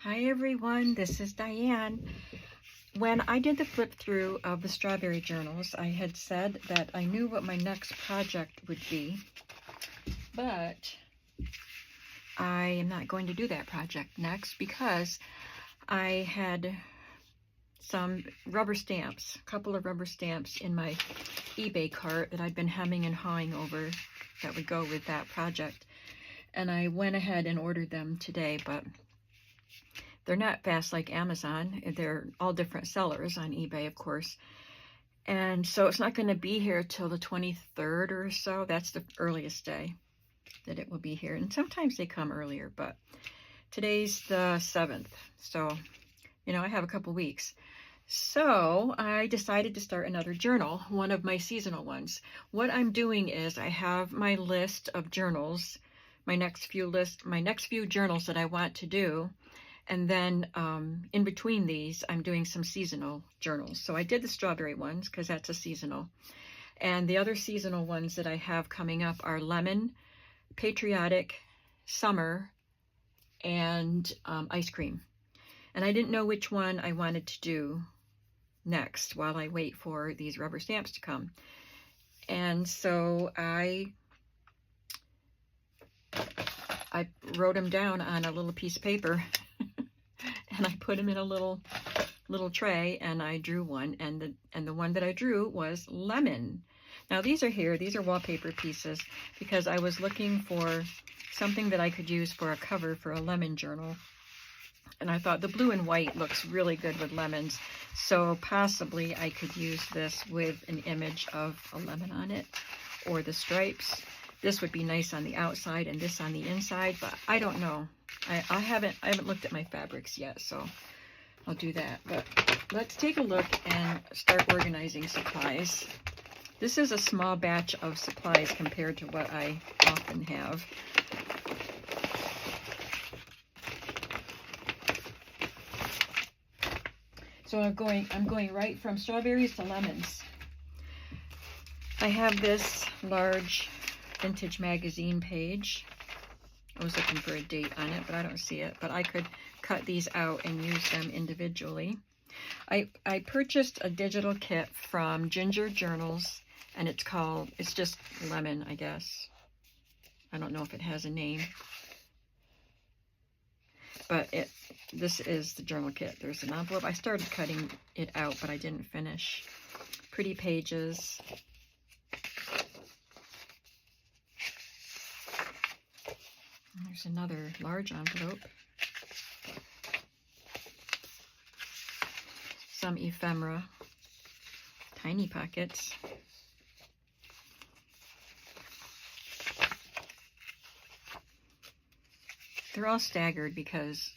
Hi everyone, this is Diane. When I did the flip through of the strawberry journals, I had said that I knew what my next project would be, but I am not going to do that project next because I had some rubber stamps, a couple of rubber stamps in my eBay cart that I'd been hemming and hawing over that would go with that project. And I went ahead and ordered them today, but they're not fast like Amazon. They're all different sellers on eBay, of course. And so it's not going to be here till the 23rd or so. That's the earliest day that it will be here. And sometimes they come earlier, but today's the 7th. So, you know, I have a couple weeks. So I decided to start another journal, one of my seasonal ones. What I'm doing is I have my list of journals, my next few journals that I want to do. And then in between these, I'm doing some seasonal journals. So I did the strawberry ones because that's a seasonal. And the other seasonal ones that I have coming up are lemon, patriotic, summer, and ice cream. And I didn't know which one I wanted to do next while I wait for these rubber stamps to come. And so I wrote them down on a little piece of paper and I put them in a little tray, and I drew one, and the one that I drew was lemon. Now these are here, these are wallpaper pieces, because I was looking for something that I could use for a cover for a lemon journal. And I thought the blue and white looks really good with lemons, so possibly I could use this with an image of a lemon on it, or the stripes. This would be nice on the outside and this on the inside, but I don't know. I haven't looked at my fabrics yet, so I'll do that. But let's take a look and start organizing supplies. This is a small batch of supplies compared to what I often have. So I'm going right from strawberries to lemons. I have this large vintage magazine page. I was looking for a date on it, but I don't see it. But I could cut these out and use them individually. I purchased a digital kit from Ginger Journals, and it's just lemon, I guess. I don't know if it has a name. But this is the journal kit. There's an envelope. I started cutting it out, but I didn't finish. Pretty pages. There's another large envelope. Some ephemera. Tiny pockets. They're all staggered because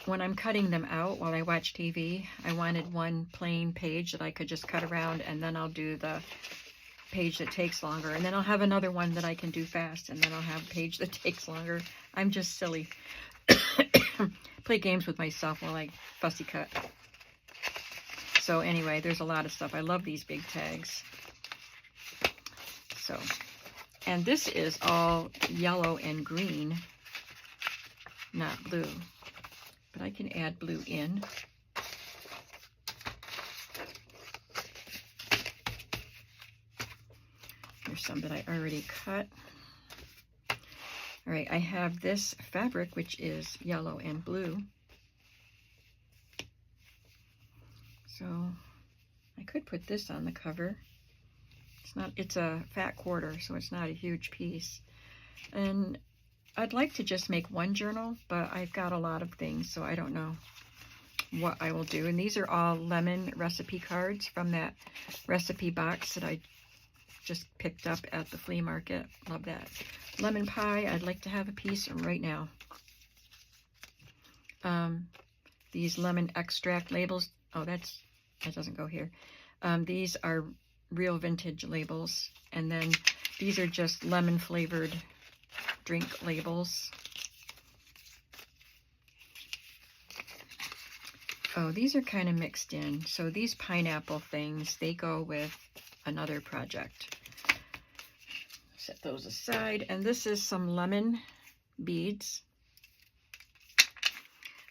when I'm cutting them out while I watch TV, I wanted one plain page that I could just cut around, and then I'll do the page that takes longer, and then I'll have another one that I can do fast, and then I'll have a page that takes longer. I'm just silly. Play games with myself while I fussy cut. So anyway, there's a lot of stuff. I love these big tags. So, and this is all yellow and green, not blue, but I can add blue in. There's some that I already cut. All right, I have this fabric, which is yellow and blue. So I could put this on the cover. It's a fat quarter, so it's not a huge piece. And I'd like to just make one journal, but I've got a lot of things, so I don't know what I will do. And these are all lemon recipe cards from that recipe box that I just picked up at the flea market. Love that. Lemon pie, I'd like to have a piece right now. These lemon extract labels. Oh, that doesn't go here. These are real vintage labels. And then these are just lemon flavored drink labels. Oh, these are kind of mixed in. So these pineapple things, they go with another project. Set those aside. And this is some lemon beads.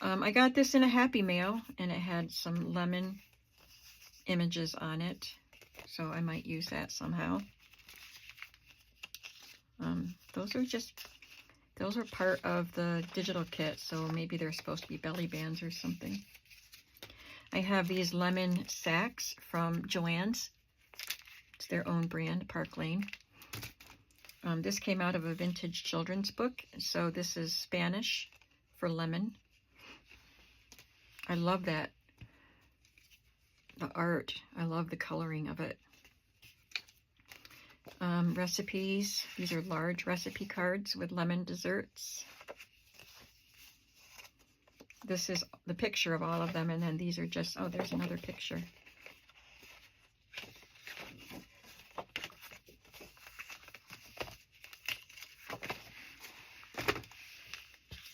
I got this in a Happy Mail, and it had some lemon images on it, so I might use that somehow. Those are part of the digital kit, so maybe they're supposed to be belly bands or something. I have these lemon sacks from Joann's. It's their own brand, Park Lane. This came out of a vintage children's book, so this is Spanish for lemon. I love that. The art, I love the coloring of it. Recipes, these are large recipe cards with lemon desserts. This is the picture of all of them, and then these are just, oh, there's another picture.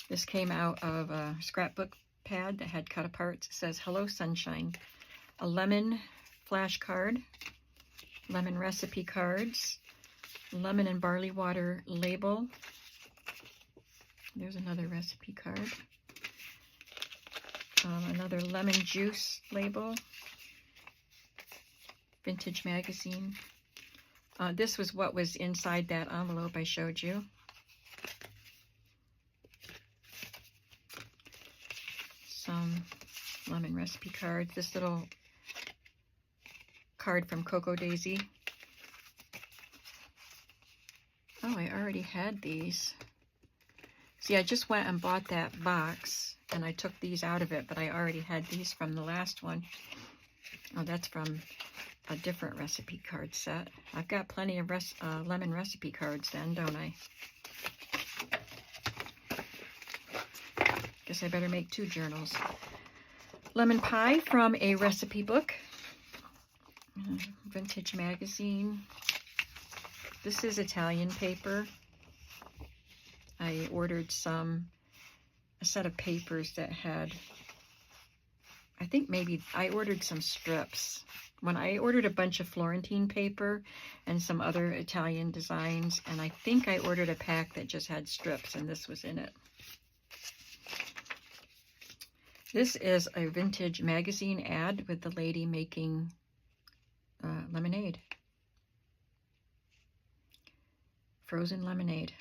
This came out of a scrapbook pad that had cut aparts. It says, "Hello Sunshine." A lemon flashcard, lemon recipe cards, lemon and barley water label. There's another recipe card. Another lemon juice label. Vintage magazine. This was what was inside that envelope I showed you. Some lemon recipe cards. This little card from Cocoa Daisy. Oh, I already had these. See, I just went and bought that box, and I took these out of it, but I already had these from the last one. Oh, that's from a different recipe card set. I've got plenty of lemon recipe cards then, don't I? Guess I better make 2 journals. Lemon pie from a recipe book. Vintage magazine. This is Italian paper. I ordered a set of papers that had, I think maybe I ordered some strips. When I ordered a bunch of Florentine paper and some other Italian designs, and I think I ordered a pack that just had strips, and this was in it. This is a vintage magazine ad with the lady making lemonade. Frozen lemonade.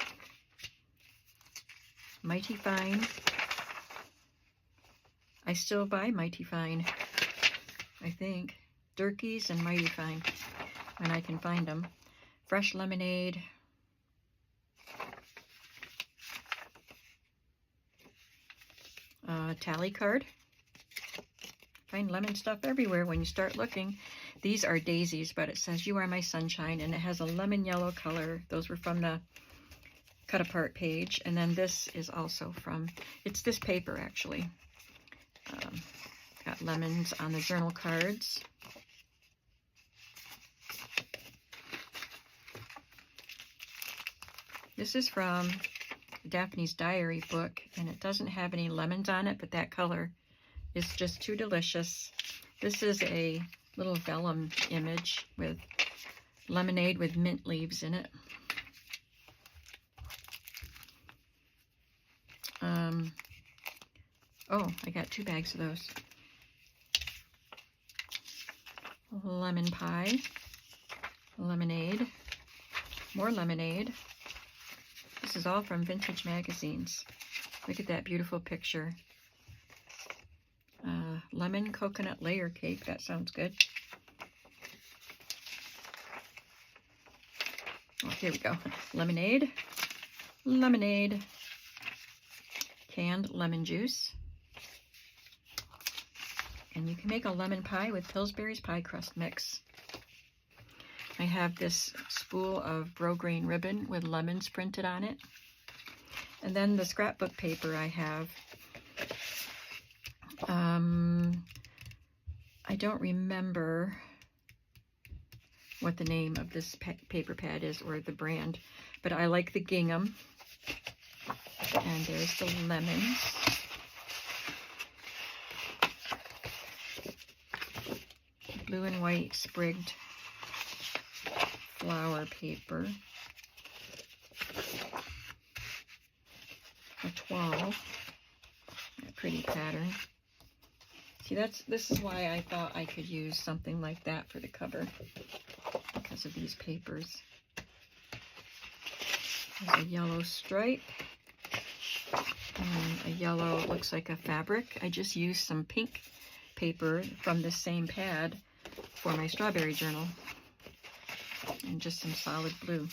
Mighty Fine. I still buy Mighty Fine, I think. Durkee's and Mighty Fine, when I can find them. Fresh lemonade. Tally card. Find lemon stuff everywhere when you start looking. These are daisies, but it says "You Are My Sunshine," and it has a lemon yellow color. Those were from the cut apart page. And then this is also from, it's this paper actually. Got lemons on the journal cards. This is from Daphne's Diary book, and it doesn't have any lemons on it, but that color is just too delicious. This is a little vellum image with lemonade with mint leaves in it. Oh, I got 2 bags of those. Lemon pie, lemonade, more lemonade. This is all from vintage magazines. Look at that beautiful picture. Lemon coconut layer cake, that sounds good. Oh, here we go. Lemonade, lemonade, canned lemon juice. And you can make a lemon pie with Pillsbury's pie crust mix. I have this spool of Grosgrain ribbon with lemons printed on it. And then the scrapbook paper I have. I don't remember what the name of this paper pad is or the brand, but I like the gingham. And there's the lemons. Blue and white sprigged flower paper. A 12. pretty pattern. See, this is why I thought I could use something like that for the cover, because of these papers. There's a yellow stripe, and a yellow, looks like a fabric. I just used some pink paper from this same pad for my strawberry journal, and just some solid blue.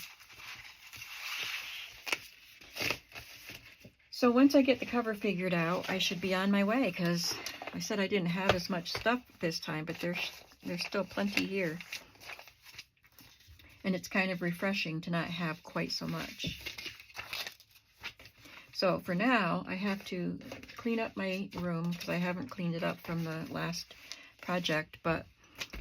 So once I get the cover figured out, I should be on my way, because I said I didn't have as much stuff this time, but there's still plenty here. And it's kind of refreshing to not have quite so much. So for now, I have to clean up my room, because I haven't cleaned it up from the last project, but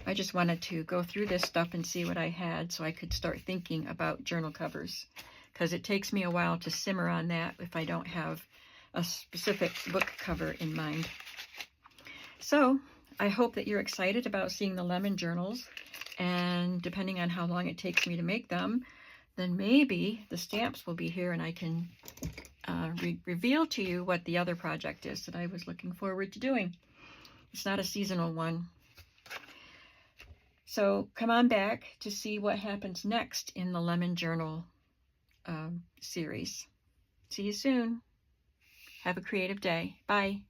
I just wanted to go through this stuff and see what I had so I could start thinking about journal covers, because it takes me a while to simmer on that if I don't have a specific book cover in mind. So I hope that you're excited about seeing the lemon journals, and depending on how long it takes me to make them, then maybe the stamps will be here and I can reveal to you what the other project is that I was looking forward to doing. It's not a seasonal one. So come on back to see what happens next in the lemon journal series. See you soon. Have a creative day. Bye.